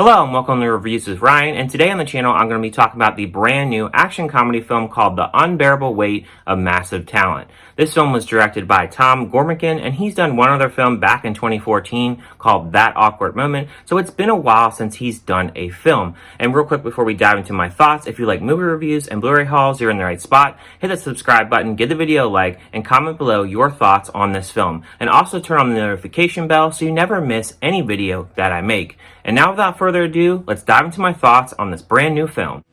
Hello and welcome to Reviews with Ryan, and today on the channel I'm going to be talking about the brand new action comedy film called The Unbearable Weight of Massive Talent. This film was directed by Tom Gormican, and he's done one other film back in 2014 called That Awkward Moment, so it's been a while since he's done a film. And real quick before we dive into my thoughts, if you like movie reviews and Blu-ray hauls, you're in the right spot. Hit the subscribe button, give the video a like, and comment below your thoughts on this film. And also turn on the notification bell so you never miss any video that I make. And now without further ado, let's dive into my thoughts on this brand new film.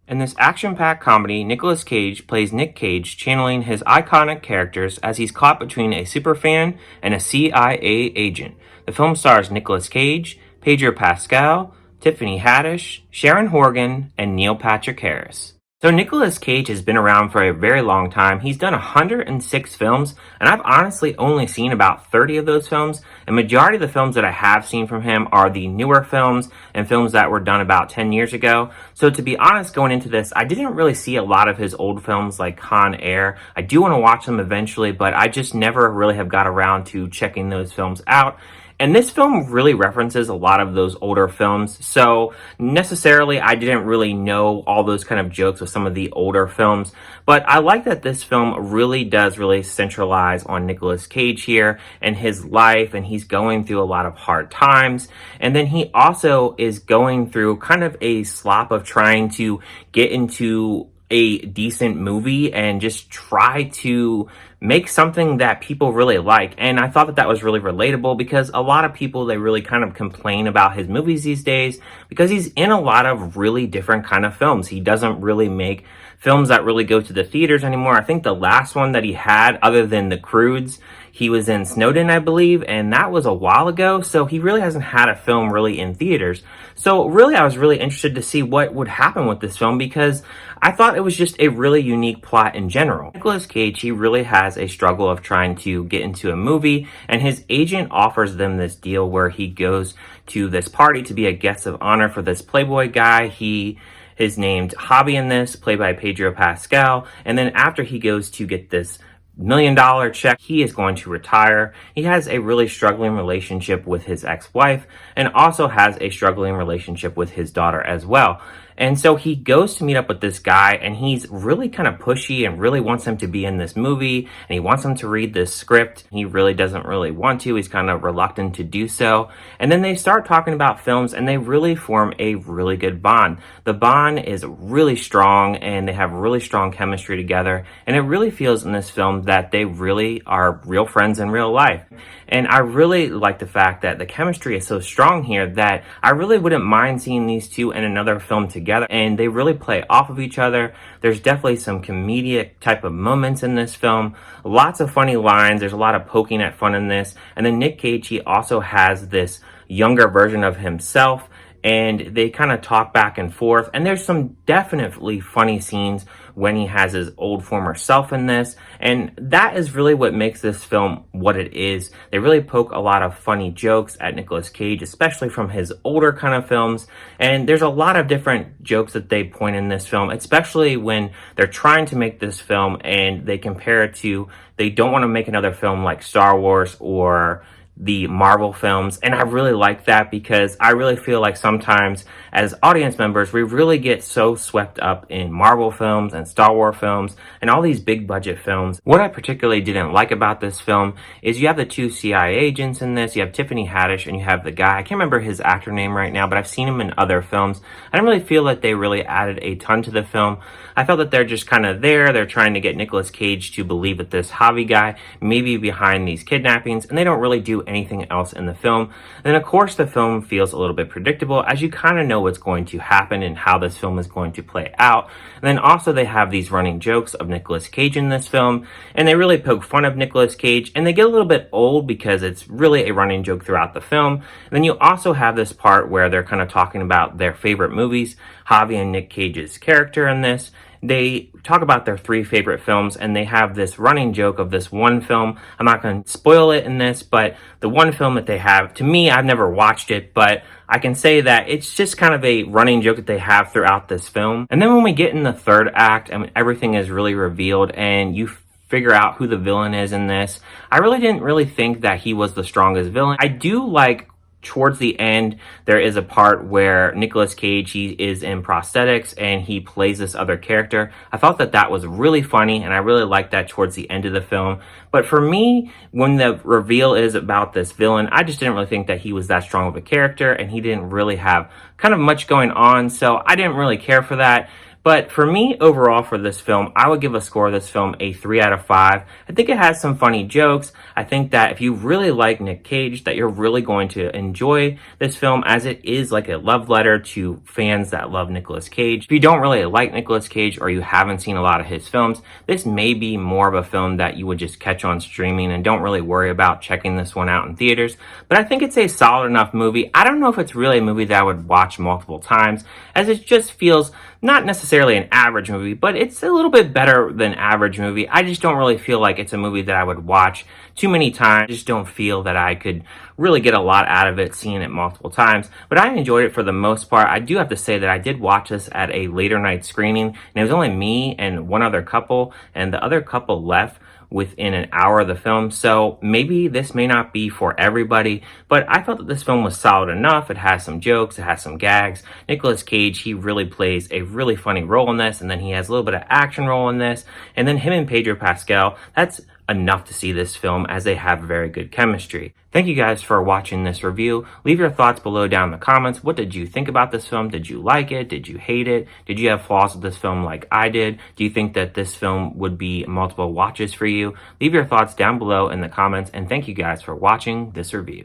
In this action-packed comedy, Nicolas Cage plays Nick Cage, channeling his iconic characters as he's caught between a superfan and a CIA agent. The film stars Nicolas Cage, Pedro Pascal, Tiffany Haddish, Sharon Horgan, and Neil Patrick Harris. So Nicolas Cage has been around for a very long time. He's done 106 films, and I've honestly only seen about 30 of those films. The majority of the films that I have seen from him are the newer films and films that were done about 10 years ago. So to be honest, going into this, I didn't really see a lot of his old films like Con Air. I do want to watch them eventually, but I just never really have got around to checking those films out. And this film really references a lot of those older films, so necessarily I didn't really know all those kind of jokes with some of the older films, but I like that this film really does centralize on Nicolas Cage here and his life, and he's going through a lot of hard times, and then he also is going through kind of a slop of trying to get into a decent movie and just try to make something that people really like. And I thought that that was really relatable because a lot of people, they really kind of complain about his movies these days because he's in a lot of really different kind of films. He doesn't really make films that really go to the theaters anymore. I think the last one that he had, other than The Croods, he was in Snowden, I believe, and that was a while ago, so he really hasn't had a film really in theaters. So really, I was really interested to see what would happen with this film because I thought it was just a really unique plot in general. Nicolas Cage, he really has a struggle of trying to get into a movie, and his agent offers them this deal where he goes to this party to be a guest of honor for this Playboy guy. He is named Hobby in this, played by Pedro Pascal, and then after he goes to get this $1 million check, he is going to retire. He has a really struggling relationship with his ex-wife and also has a struggling relationship with his daughter as well. And so he goes to meet up with this guy, and he's really kind of pushy and really wants him to be in this movie, and he wants him to read this script. He really doesn't really want to. He's kind of reluctant to do so. And then they start talking about films, and they really form a really good bond. The bond is really strong, and they have really strong chemistry together, and it really feels in this film that they really are real friends in real life. And I really like the fact that the chemistry is so strong here that I really wouldn't mind seeing these two in another film together, and they really play off of each other. There's definitely some comedic type of moments in this film, lots of funny lines, there's a lot of poking at fun in this, and then Nick Cage, he also has this younger version of himself, and they kind of talk back and forth, and there's some definitely funny scenes when he has his old former self in this, and that is really what makes this film what it is. They really poke a lot of funny jokes at Nicolas Cage, especially from his older kind of films, and there's a lot of different jokes that they point in this film, especially when they're trying to make this film and they compare it to, they don't want to make another film like Star Wars or the Marvel films, and I really like that because I really feel like sometimes as audience members we really get so swept up in Marvel films and Star Wars films and all these big budget films. What I particularly didn't like about this film is you have the two CIA agents in this, you have Tiffany Haddish and you have the guy, I can't remember his actor name right now, but I've seen him in other films. I don't really feel that they really added a ton to the film. I felt that they're just kind of there, they're trying to get Nicolas Cage to believe that this Hobby guy may be behind these kidnappings, and they don't really do anything else in the film. And then of course the film feels a little bit predictable as you kind of know what's going to happen and how this film is going to play out. And then also they have these running jokes of Nicolas Cage in this film, and they really poke fun of Nicolas Cage, and they get a little bit old because it's really a running joke throughout the film. And then you also have this part where they're kind of talking about their favorite movies, Javi and Nick Cage's character in this, they talk about their 3 favorite films, and they have this running joke of this one film. I'm not going to spoil it in this, but the one film that they have, to me, I've never watched it, but I can say that it's just kind of a running joke that they have throughout this film. And then when we get in the third act, I mean, everything is really revealed, and you figure out who the villain is in this. I really didn't really think that he was the strongest villain. I do like towards the end, there is a part where Nicolas Cage, he is in prosthetics and he plays this other character. I thought that that was really funny, and I really liked that towards the end of the film. But for me, when the reveal is about this villain, I just didn't really think that he was that strong of a character, and he didn't really have kind of much going on, so I didn't really care for that. But for me, overall, for this film, I would give a score of this film a 3 out of 5. I think it has some funny jokes. I think that if you really like Nick Cage, that you're really going to enjoy this film, as it is like a love letter to fans that love Nicolas Cage. If you don't really like Nicolas Cage, or you haven't seen a lot of his films, this may be more of a film that you would just catch on streaming and don't really worry about checking this one out in theaters. But I think it's a solid enough movie. I don't know if it's really a movie that I would watch multiple times, as it just feels not necessarily an average movie, but it's a little bit better than average movie. I just don't really feel like it's a movie that I would watch too many times. I just don't feel that I could really get a lot out of it seeing it multiple times, but I enjoyed it for the most part. I do have to say that I did watch this at a later night screening, and it was only me and one other couple, and the other couple left within an hour of the film, so maybe this may not be for everybody, but I felt that this film was solid enough. It has some jokes, it has some gags. Nicolas Cage, he really plays a really funny role in this, and then he has a little bit of action role in this, and then him and Pedro Pascal, that's enough to see this film, as they have very good chemistry. Thank you guys for watching this review. Leave your thoughts below down in the comments. What did you think about this film? Did you like it? Did you hate it? Did you have flaws with this film like I did? Do you think that this film would be multiple watches for you? Leave your thoughts down below in the comments, and thank you guys for watching this review.